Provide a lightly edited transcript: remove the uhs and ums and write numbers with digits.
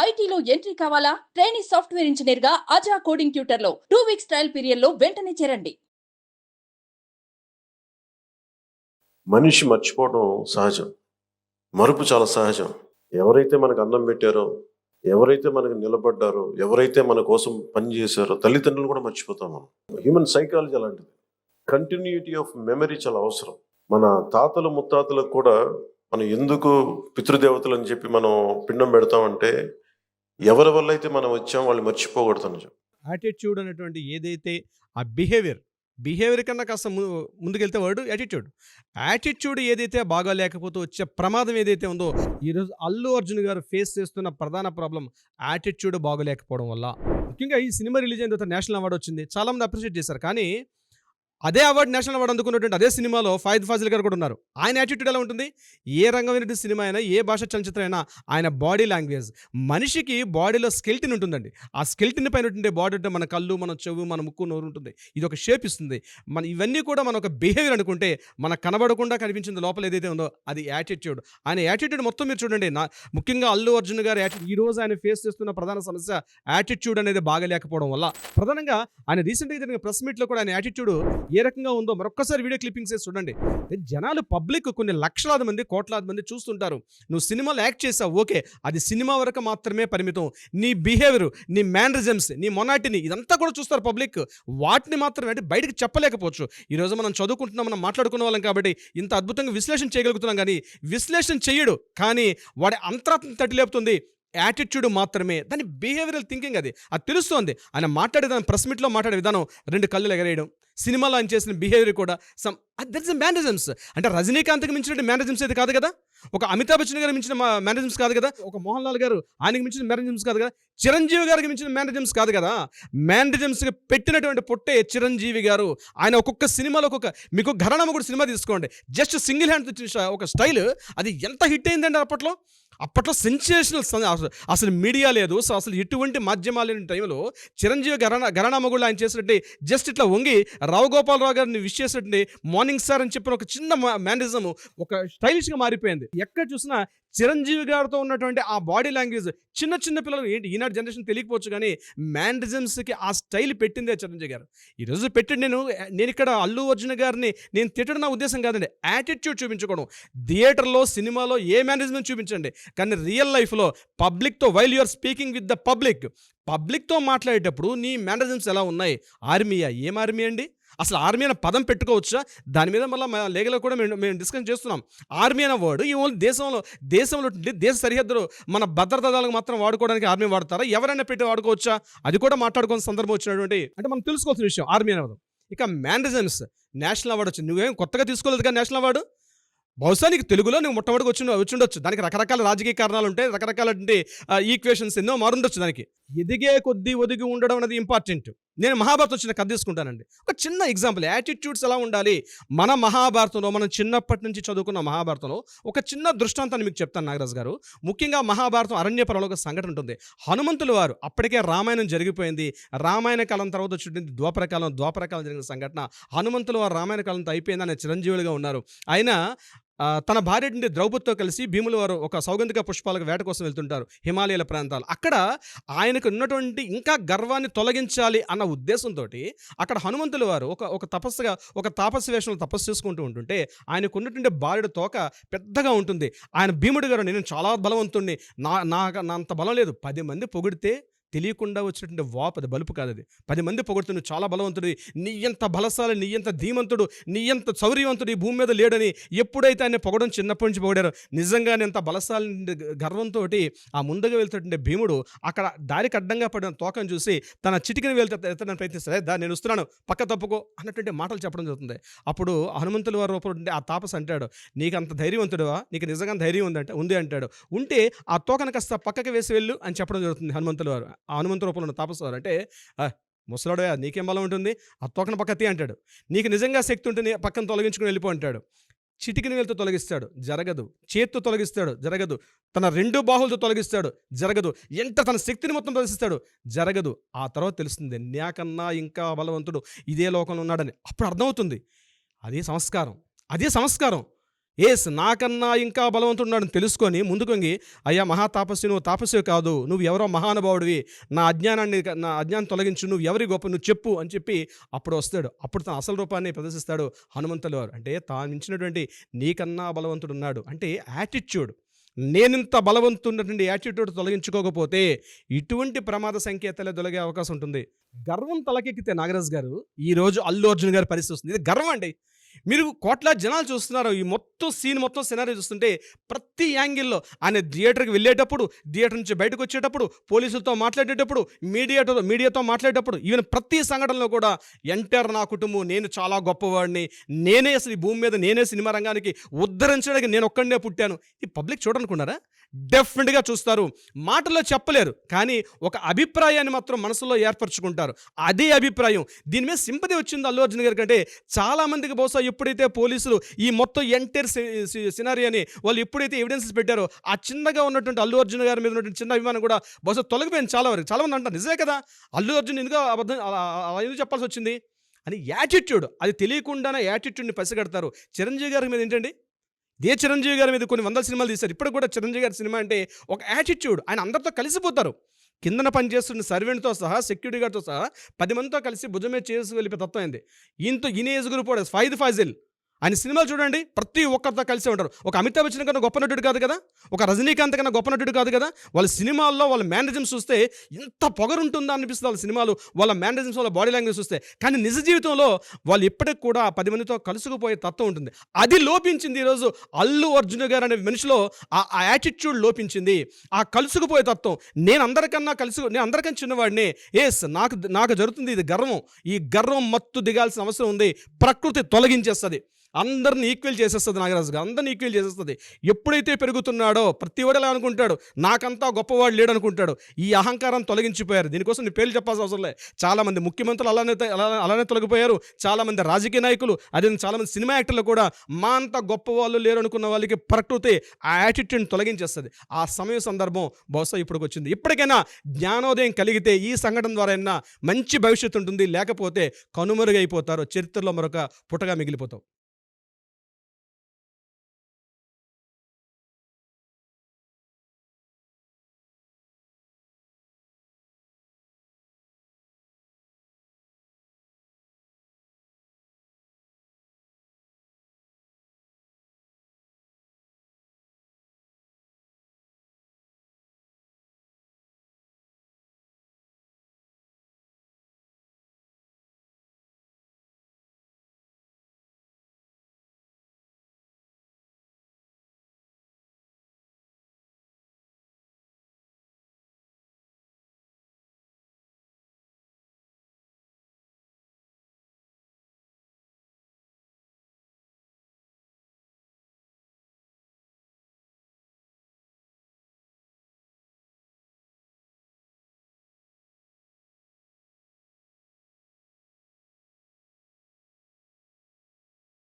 ఐటీలో ఎంట్రీ కావాలా? Trainee software engineer గా అజా కోడింగ్ ట్యూటర్ లో 2 వీక్స్ ట్రయల్ పీరియడ్ లో వెంటనే చేరండి. మనిషి మర్చిపోవడం సహజం. మరుపు చాలా సహజం. ఎవరైతే మనకు అన్నం పెట్టారో, ఎవరైతే మనకు నిలబడ్డారో, ఎవరైతే మన కోసం పని చేశారో తల్లిదండ్రులు కూడా మర్చిపోతాం మనం. హ్యూమన్ సైకాలజీ అలాంటిది. కంటిన్యూటీ ఆఫ్ మెమరీ చాలా అవసరం. మన తాతలు ముత్తాతలకు కూడా మనం ఎందుకు పితృదేవతలు అని చెప్పి మనం పిండం పెడతామంటే ఎవరి వల్ల అయితే మనం వచ్చాం వాళ్ళు మర్చిపోకూడదని చెప్పి. యాటిట్యూడ్ అనేటువంటి ఏదైతే ఆ బిహేవియర్ కన్నా కాస్త ముందుకెళ్తే వర్డ్ యాటిట్యూడ్ ఏదైతే బాగా లేకపోతే వచ్చే ప్రమాదం ఏదైతే ఉందో ఈరోజు అల్లు అర్జున్ గారు ఫేస్ చేస్తున్న ప్రధాన ప్రాబ్లం యాటిట్యూడ్ బాగోలేకపోవడం వల్ల. ముఖ్యంగా ఈ సినిమా రిలీజ్ అయిన తర్వాత నేషనల్ అవార్డు వచ్చింది, చాలామంది అప్రిషియేట్ చేశారు. కానీ అదే అవార్డు నేషనల్ అవార్డు అందుకున్నటువంటి అదే సినిమాలో ఫాయిద్ ఫాజిల్ గారు కూడా ఉన్నారు. ఆయన యాటిట్యూడ్ ఎలా ఉంటుంది? ఏ రంగమైన సినిమా అయినా, ఏ భాష చలచిత్రం అయినా ఆయన బాడీ లాంగ్వేజ్, మనిషికి బాడీలో స్కెల్టిన్ ఉంటుందండి. ఆ స్కెల్టిన్ పైన ఉంటుండే బాడీ అంటే మన కళ్ళు, మన చెవు, మన ముక్కు, నోరు ఉంటుంది. ఇది ఒక షేప్ ఇస్తుంది. ఇవన్నీ కూడా మన ఒక బిహేవియర్ అనుకుంటే మన కనబడకుండా కనిపించింది లోపల ఏదైతే ఉందో అది యాటిట్యూడ్. ఆయన యాటిట్యూడ్ మొత్తం మీరు చూడండి. ముఖ్యంగా అల్లు అర్జున్ గారు ఈ రోజు ఆయన ఫేస్ చేస్తున్న ప్రధాన సమస్య యాటిట్యూడ్ అనేది బాగలేకపోవడం వల్ల. ప్రధానంగా ఆయన రీసెంట్గా జరిగిన ప్రెస్ మీట్లో కూడా ఆయన యాటిట్యూడ్ ఏ రకంగా ఉందో మరొక్కసారి వీడియో క్లిప్పింగ్స్ వేసి చూడండి. జనాలు పబ్లిక్ కొన్ని లక్షలాది మంది, కోట్లాది మంది చూస్తుంటారు. నువ్వు సినిమాలో యాక్ట్ చేసావు, ఓకే, అది సినిమా వరకు మాత్రమే పరిమితం. నీ బిహేవియర్, నీ మేనరిజమ్స్, నీ మొనాటిని ఇదంతా కూడా చూస్తారు పబ్లిక్. వాటిని మాత్రమే అంటే బయటకు చెప్పలేకపోవచ్చు. ఈరోజు మనం చదువుకుంటున్నాం, మనం మాట్లాడుకున్న వాళ్ళం కాబట్టి ఇంత అద్భుతంగా విశ్లేషణ చేయగలుగుతున్నాం. కానీ విశ్లేషణ చేయడు, కానీ వాడి అంతరాత్మ తట్టిలేపుతుంది యాటిట్యూడ్ మాత్రమే. దాని బిహేవియరల్ థింకింగ్ అది తెలుస్తోంది. ఆయన మాట్లాడే దాని ప్రెస్ మీట్లో మాట్లాడే విధానం, 2 కళ్ళు ఎగరేయడం, సినిమాలో ఆయన చేసిన బిహేవియర్ కూడా దట్స్ మేనరిజమ్స్. అంటే రజనీకాంత్కి మించిన మేనరిజమ్స్ అయితే కాదు కదా, ఒక అమితాబ్ బచ్చన్ గారికి మించిన మేనరిజమ్స్ కాదు కదా, ఒక మోహన్ లాల్ గారు ఆయనకి మించిన మేనరిజమ్స్ కాదు కదా, చిరంజీవి గారికి మించిన మేనరిజమ్స్ కాదు కదా. మేనరిజమ్స్కి పెట్టినటువంటి పొట్టే చిరంజీవి గారు. ఆయన ఒక్కొక్క సినిమాలో మీకు ఘరానా కూడా సినిమా తీసుకోండి, జస్ట్ సింగిల్ హ్యాండ్ ఒక స్టైల్ అది ఎంత హిట్ అయిందండి అప్పట్లో సెన్సేషనల్. అసలు మీడియా లేదు, అసలు ఎటువంటి మాధ్యమాలు లేని టైంలో చిరంజీవి ఘరానా మొగుళ్ళు ఆయన చేసినట్టు జస్ట్ ఇట్లా వంగి రావు గోపాలరావు గారిని విష్ చేసినట్టు మార్నింగ్ సార్ అని చెప్పిన ఒక చిన్న మేనరిజం ఒక స్టైలిష్గా మారిపోయింది. ఎక్కడ చూసినా చిరంజీవి గారితో ఉన్నటువంటి ఆ బాడీ లాంగ్వేజ్ చిన్న పిల్లలు ఏంటి ఈనాడు జనరేషన్ తెలియకపోవచ్చు, కానీ మేనరిజమ్స్కి ఆ స్టైల్ పెట్టిందే చిరంజీవి గారు. ఈరోజు పెట్టి నేను ఇక్కడ అల్లు అర్జున్ గారిని నేను తిట్టడం నా ఉద్దేశం కాదండి. యాటిట్యూడ్ చూపించుకోవడం, థియేటర్లో సినిమాలో ఏ మేనరిజం చూపించండి, కానీ రియల్ లైఫ్లో పబ్లిక్తో while you're speaking with the పబ్లిక్తో మాట్లాడేటప్పుడు నీ మేనరిజమ్స్ ఎలా ఉన్నాయి? ఆర్మీయా? ఏం ఆర్మీ అండి? అసలు ఆర్మీ అనే పదం పెట్టుకోవచ్చా? దాని మీద మళ్ళీ లీగల్లో కూడా మేము డిస్కస్ చేస్తున్నాం. ఆర్మీ అనే వర్డ్ ఈ ఓన్లీ దేశంలో దేశ సరిహద్దులు మన భద్రతా దళాలకు మాత్రం వాడుకోవడానికి ఆర్మీ వాడతారా? ఎవరైనా పెట్టి వాడుకోవచ్చా? అది కూడా మాట్లాడుకునే సందర్భం వచ్చినటువంటి అంటే మనం తెలుసుకోవాల్సిన విషయం ఆర్మీ అనే పదం. ఇక మేనరిజమ్స్, నేషనల్ అవార్డు వచ్చింది. నువ్వేం కొత్తగా తీసుకోలేదు కదా నేషనల్ అవార్డు. బహుశా నీకు తెలుగులో నువ్వు మొట్టమొదటిగా వచ్చి దానికి రకరకాల రాజకీయ కారణాలు ఉంటాయి, రకరకాల ఈక్వేషన్స్ ఎన్నో మారుండొచ్చు. దానికి ఎదిగే కొద్దీ ఒదిగి ఉండడం అనేది ఇంపార్టెంట్. నేను మహాభారతం వచ్చిన కథ తీసుకుంటానండి. ఒక చిన్న ఎగ్జాంపుల్, యాటిట్యూడ్స్ ఎలా ఉండాలి. మన మహాభారతంలో మనం చిన్నప్పటి నుంచి చదువుకున్న మహాభారతంలో ఒక చిన్న దృష్టాంతాన్ని మీకు చెప్తాను నాగరాజు గారు. ముఖ్యంగా మహాభారతం అరణ్యపర్వంలో ఒక సంఘటన ఉంటుంది. హనుమంతుల వారు అప్పటికే రామాయణం జరిగిపోయింది. రామాయణ కాలం తర్వాత వచ్చింది ద్వాపరకాలం జరిగిన సంఘటన. హనుమంతుల వారు రామాయణ కాలంతో అయిపోయింది, ఆయన చిరంజీవులుగా ఉన్నారు. ఆయన తన భార్య నుండి ద్రౌపదితో కలిసి భీముల వారు ఒక సౌగంధిక పుష్పాలకు వేట కోసం వెళ్తుంటారు హిమాలయాల ప్రాంతాలు. అక్కడ ఆయనకు ఉన్నటువంటి ఇంకా గర్వాన్ని తొలగించాలి అన్న ఉద్దేశంతో అక్కడ హనుమంతుల వారు ఒక తపస్సుగా ఒక తాపస్సు వేషంలో తపస్సు చేసుకుంటూ ఉంటుంటే ఆయనకు ఉన్నటువంటి భార్య తోక పెద్దగా ఉంటుంది. ఆయన భీముడు గారు, నేను చాలా బలవంతుణ్ణి, నా అంత బలం లేదు, 10 మంది పొగిడితే తెలియకుండా వచ్చినటువంటి అది బలుపు కాదు. అది 10 మంది పొగుడుతుడు, చాలా బలవంతుడు, నీ ఎంత బలశాలి, నీ ఎంత ధీమంతుడు, నీ ఎంత శౌర్యవంతుడు ఈ భూమి మీద లేడని ఎప్పుడైతే ఆయన పొగడం చిన్నప్పటి నుంచి పొగిడారో, నిజంగానే ఎంత బలశాలి గర్వంతో ఆ ముందుగా వెళ్తున్నటువంటి భీముడు అక్కడ దారికి అడ్డంగా పడిన తోకను చూసి తన చిటికిని వెళ్తాడని ప్రయత్నిస్తాడు. నేను వస్తున్నాను, పక్క తప్పుకో అన్నటువంటి మాటలు చెప్పడం జరుగుతుంది. అప్పుడు హనుమంతుల వారి రూపంలో ఆ తాపస్ అంటాడు, నీకు అంత ధైర్యవంతుడువా, నీకు నిజంగా ధైర్యం ఉంది అంటాడు. ఉంటే ఆ తోకను కాస్త పక్కకి వేసి వెళ్ళు అని చెప్పడం జరుగుతుంది హనుమంతుల వారు. ఆ హనుమంత రూపంలో ఉన్న తాపస్వారు అంటే, ముసలాడోయా నీకేం బలం ఉంటుంది, ఆ తోకన పక్కతి అంటాడు. నీకు నిజంగా శక్తి ఉంటుంది పక్కన తొలగించుకుని వెళ్ళిపో అంటాడు. చిటికిన వేలుతో తొలగిస్తాడు, జరగదు. చేత్తో తొలగిస్తాడు, జరగదు. తన 2 బాహులతో తొలగిస్తాడు, జరగదు. తన శక్తిని మొత్తం ప్రదర్శిస్తాడు, జరగదు. ఆ తర్వాత తెలుస్తుంది నాకన్నా ఇంకా బలవంతుడు ఇదే లోకంలో ఉన్నాడని. అప్పుడు అర్థమవుతుంది అదే సంస్కారం. ఏస్ నాకన్నా ఇంకా బలవంతున్నాడని తెలుసుకొని ముందుకొంగి, అయ్యా మహాతాపస్వి, నువ్వు తపస్వి కాదు, నువ్వు ఎవరో మహానుభావుడివి, నా అజ్ఞానం తొలగించు, నువ్వు ఎవరి గొప్ప, నువ్వు చెప్పు అని చెప్పి అప్పుడు వస్తాడు. అప్పుడు తన అసలు రూపాన్ని ప్రదర్శిస్తాడు హనుమంతుల వారు. అంటే తాను ఇచ్చినటువంటి నీకన్నా బలవంతుడు ఉన్నాడు అంటే యాటిట్యూడ్. నేనింత బలవంతున్నటువంటి యాటిట్యూడ్ తొలగించుకోకపోతే ఇటువంటి ప్రమాద సంకేతాలే తొలగే అవకాశం ఉంటుంది. గర్వం తలకెక్కితే నాగరాజు గారు ఈరోజు అల్లు అర్జున్ గారి పరిస్థితి వస్తుంది. ఇది గర్వం అండి. మీరు కోట్లాది జనాలు చూస్తున్నారు. ఈ మొత్తం సీన్, మొత్తం సినారీ చూస్తుంటే ప్రతి యాంగిల్లో ఆయన థియేటర్కి వెళ్ళేటప్పుడు, థియేటర్ నుంచి బయటకు వచ్చేటప్పుడు, పోలీసులతో మాట్లాడేటప్పుడు, మీడియాతో మాట్లాడేటప్పుడు, ఈవెన్ ప్రతి సంఘటనలో కూడా ఎన్టీఆర్ నా కుటుంబం, నేను చాలా గొప్పవాడిని, నేనే అసలు ఈ భూమి మీద నేనే సినిమా రంగానికి ఉద్ధరించడానికి నేను ఒక్కడే పుట్టాను. ఈ పబ్లిక్ చూడనుకున్నారా? డెఫినెట్గా చూస్తారు. మాటల్లో చెప్పలేరు, కానీ ఒక అభిప్రాయాన్ని మాత్రం మనసులో ఏర్పరచుకుంటారు. అదే అభిప్రాయం. దీని మీద సింపతి వచ్చింది అల్లు అర్జున్ గారి కంటే చాలామందికి. బహుశా ఎప్పుడైతే పోలీసులు ఈ మొత్తం ఎంటైర్ సినారియోని వాళ్ళు ఎప్పుడైతే ఎవిడెన్సెస్ పెట్టారో, ఆ చిన్నగా ఉన్నటువంటి అల్లు అర్జున్ గారి మీద ఉన్నటువంటి చిన్న అభిమానం కూడా బహుశా తొలగిపోయింది చాలా వరకు. చాలామంది అంటారు నిజమే కదా, అల్లు అర్జున్ ఎందుకు అబద్ధం అలా ఎందుకు చెప్పాల్సి వచ్చింది అని. యాటిట్యూడ్, అది తెలియకుండానే యాటిట్యూడ్ని పసిగడతారు. చిరంజీవి గారి మీద ఏంటండి, ఇదే చిరంజీవి గారి మీద కొన్ని వందల సినిమాలు తీశారు. ఇప్పుడు కూడా చిరంజీవి గారి సినిమా అంటే ఒక యాటిట్యూడ్. ఆయన అందరితో కలిసిపోతారు. కిందన పనిచేస్తున్న సర్వెంట్తో సహా, సెక్యూరిటీ గార్డ్తో సహా 10 మందితో కలిసి భుజమే చేసి వెళ్ళిపోయే తత్వం అయింది. ఈయన ఏజ్ గ్రూప్ కూడా ఫైద్ ఫాజిల్. ఆయన సినిమాలు చూడండి, ప్రతి ఒక్కరితో కలిసి ఉంటారు. ఒక అమితాబ్ బచ్చన్ కన్నా గొప్ప నటుడు కాదు కదా, ఒక రజనీకాంత్ కన్నా గొప్ప నటుడు కాదు కదా. వాళ్ళ సినిమాల్లో వాళ్ళ మేనరిజమ్స్ చూస్తే ఎంత పొగరుంటుందా అనిపిస్తుంది. వాళ్ళ సినిమాలు, వాళ్ళ మేనరిజమ్స్, వాళ్ళ బాడీ లాంగ్వేజ్ చూస్తే. కానీ నిజ జీవితంలో వాళ్ళు ఇప్పటికి కూడా 10 మందితో కలుసుకుపోయే తత్వం ఉంటుంది. అది లోపించింది ఈరోజు అల్లు అర్జున్ గారు అనే మనిషిలో. ఆ యాటిట్యూడ్ లోపించింది, ఆ కలుసుకుపోయే తత్వం. నేను అందరికన్నా చిన్నవాడిని. నాకు జరుగుతుంది ఇది గర్వం. ఈ గర్వం మత్తు దిగాల్సిన అవసరం ఉంది. ప్రకృతి తొలగించేస్తుంది, అందరిని ఈక్వల్ చేసేస్తుంది. నాగరాజు గారు అందరిని ఈక్వల్ చేసేస్తుంది. ఎప్పుడైతే పెరుగుతున్నాడో ప్రతి వాడు ఎలా అనుకుంటాడు, నాకంతా గొప్పవాడు లేడు అనుకుంటాడు. ఈ అహంకారం తొలగించిపోయారు. దీనికోసం నీ పేర్లు చెప్పాల్సిన అవసరం లేదు. చాలామంది ముఖ్యమంత్రులు అలానే తొలగిపోయారు. చాలామంది రాజకీయ నాయకులు, అదే చాలామంది సినిమా యాక్టర్లు కూడా మా అంత గొప్ప వాళ్ళు లేరు అనుకున్న వాళ్ళకి ప్రకృతి ఆ యాటిట్యూడ్ని తొలగించేస్తుంది. ఆ సమయం సందర్భం బహుశా ఇప్పుడు వచ్చింది. ఇప్పటికైనా జ్ఞానోదయం కలిగితే ఈ సంఘటన ద్వారా అయినా మంచి భవిష్యత్తు ఉంటుంది. లేకపోతే కనుమరుగైపోతారు, చరిత్రలో మరొక పుటగా మిగిలిపోతావు.